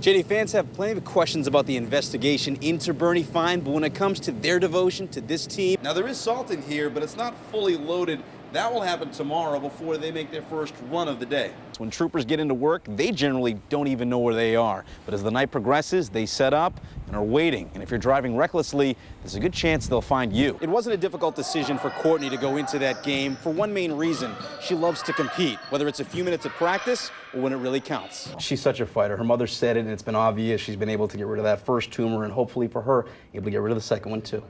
JD, fans have plenty of questions about the investigation into Bernie Fine, but when it comes to their devotion to this team... Now, there is salt in here, but it's not fully loaded. That will happen tomorrow before they make their first run of the day. When troopers get into work, they generally don't even know where they are. But as the night progresses, they set up and are waiting. And if you're driving recklessly, there's a good chance they'll find you. It wasn't a difficult decision for Courtney to go into that game for one main reason. She loves to compete, whether it's a few minutes at practice or when it really counts. She's such a fighter. Her mother said it, and it's been obvious. She's been able to get rid of that first tumor, and hopefully for her, able to get rid of the second one, too.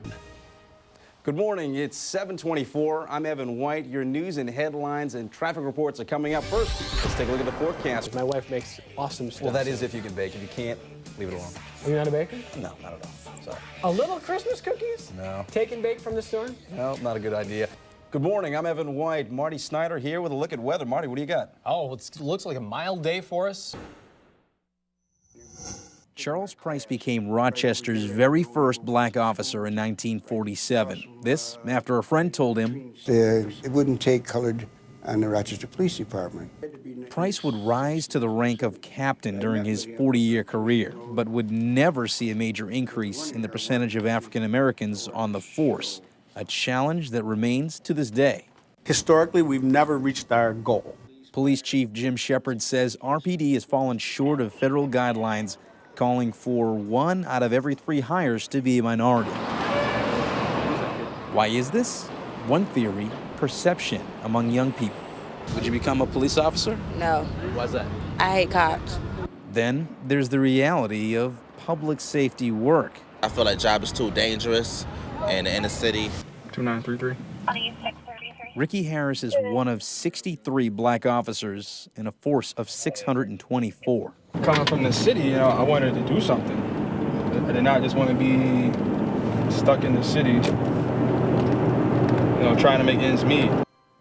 Good morning. It's 7:24. I'm Evan White. Your news and headlines and traffic reports are coming up first. Let's take a look at the forecast. My wife makes awesome stuff. Well, that is if you can bake. If you can't, leave it alone. Are you not a baker? No, not at all. Sorry. A little Christmas cookies? No. Take and bake from the store? No, not a good idea. Good morning. I'm Evan White. Marty Snyder here with a look at weather. Marty, what do you got? Oh, it looks like a mild day for us. Charles Price became Rochester's very first black officer in 1947. This after a friend told him it wouldn't take colored on the Rochester Police Department. Price would rise to the rank of captain during his 40-year career, but would never see a major increase in the percentage of African Americans on the force, a challenge that remains to this day. Historically, we've never reached our goal. Police Chief Jim Shepard says RPD has fallen short of federal guidelines calling for 1 out of every 3 hires to be a minority. Why is this? One theory, perception among young people. Would you become a police officer? No. Why's that? I hate cops. Then there's the reality of public safety work. I feel like job is too dangerous in the inner city. 2933. Ricky Harris is one of 63 black officers in a force of 624. Coming from the city, I wanted to do something. I did not just want to be stuck in the city, trying to make ends meet.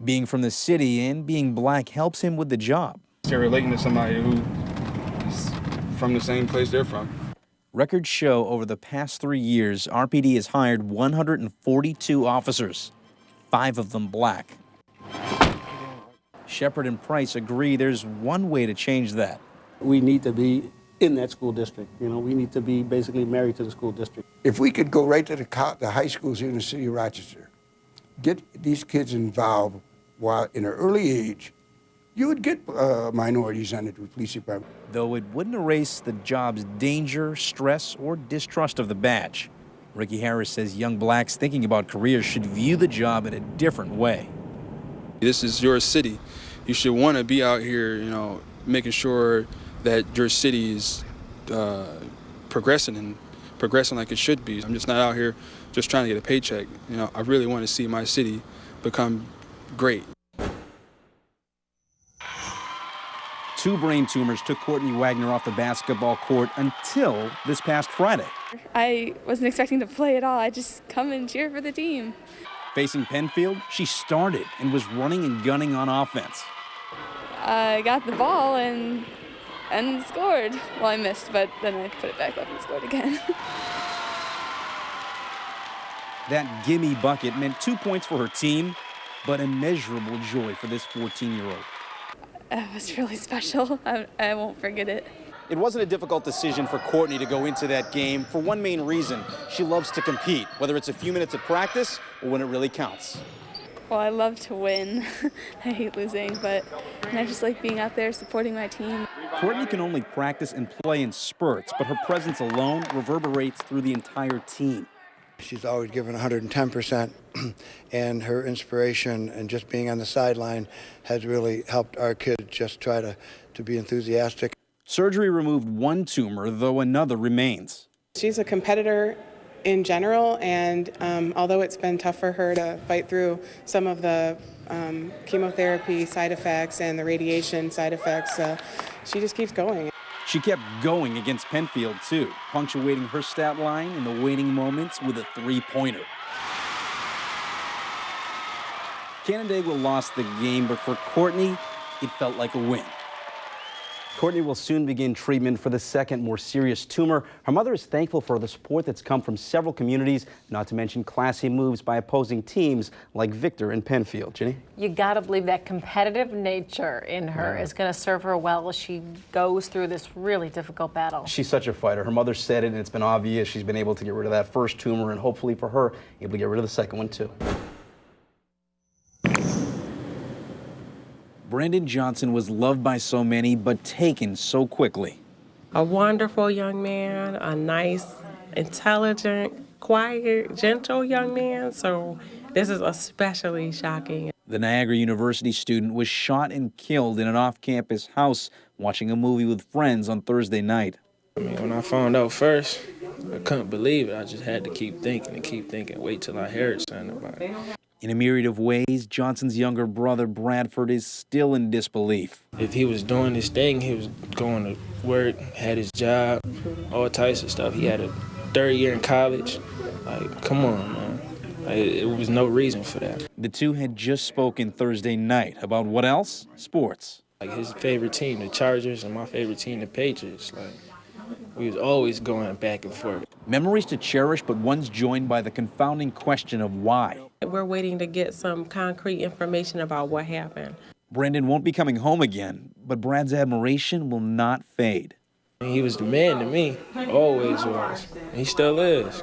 Being from the city and being black helps him with the job. You're relating to somebody who is from the same place they're from. Records show over the past 3 years, RPD has hired 142 officers, 5 of them black. Shepard and Price agree there's one way to change that. We need to be in that school district. We need to be basically married to the school district. If we could go right to the high schools here in the city of Rochester, get these kids involved while in an early age, you would get minorities on the police department. Though it wouldn't erase the job's danger, stress, or distrust of the badge. Ricky Harris says young blacks thinking about careers should view the job in a different way. This is your city. You should want to be out here, making sure that your city is progressing like it should be. I'm just not out here just trying to get a paycheck. I really want to see my city become great. 2 brain tumors took Courtney Wagner off the basketball court until this past Friday. I wasn't expecting to play at all. I just come and cheer for the team. Facing Penfield, she started and was running and gunning on offense. I got the ball and scored. Well, I missed, but then I put it back up and scored again. That gimme bucket meant 2 points for her team, but immeasurable joy for this 14-year-old. It was really special. I won't forget it. It wasn't a difficult decision for Courtney to go into that game for one main reason. She loves to compete, whether it's a few minutes at practice or when it really counts. Well, I love to win. I hate losing, but I just like being out there supporting my team. Courtney can only practice and play in spurts, but her presence alone reverberates through the entire team. She's always given 110%, and her inspiration and just being on the sideline has really helped our kids just try to be enthusiastic. Surgery removed 1 tumor, though another remains. She's a competitor in general, and although it's been tough for her to fight through some of the chemotherapy side effects and the radiation side effects, she just keeps going. She kept going against Penfield, too, punctuating her stat line in the waiting moments with a 3-pointer. Canandaigua lost the game, but for Courtney, it felt like a win. Courtney will soon begin treatment for the second, more serious tumor. Her mother is thankful for the support that's come from several communities, not to mention classy moves by opposing teams like Victor and Penfield. Jenny? You got to believe that competitive nature in her is going to serve her well as she goes through this really difficult battle. She's such a fighter. Her mother said it, and it's been obvious. She's been able to get rid of that first tumor, and hopefully for her, able to get rid of the second one, too. Brandon Johnson was loved by so many, but taken so quickly. A wonderful young man, a nice, intelligent, quiet, gentle young man. So this is especially shocking. The Niagara University student was shot and killed in an off-campus house watching a movie with friends on Thursday night. I mean, when I found out first, I couldn't believe it. I just had to keep thinking, wait till I heard something about it. In a myriad of ways, Johnson's younger brother, Bradford, is still in disbelief. If he was doing this thing, he was going to work, had his job, all types of stuff. He had a third year in college. Like, come on, man. Like, it was no reason for that. The two had just spoken Thursday night about what else? Sports. Like, his favorite team, the Chargers, and my favorite team, the Patriots. Like, we was always going back and forth. Memories to cherish, but one's joined by the confounding question of why. We're waiting to get some concrete information about what happened. Brandon won't be coming home again, but Brad's admiration will not fade. He was the man to me, always was. He still is.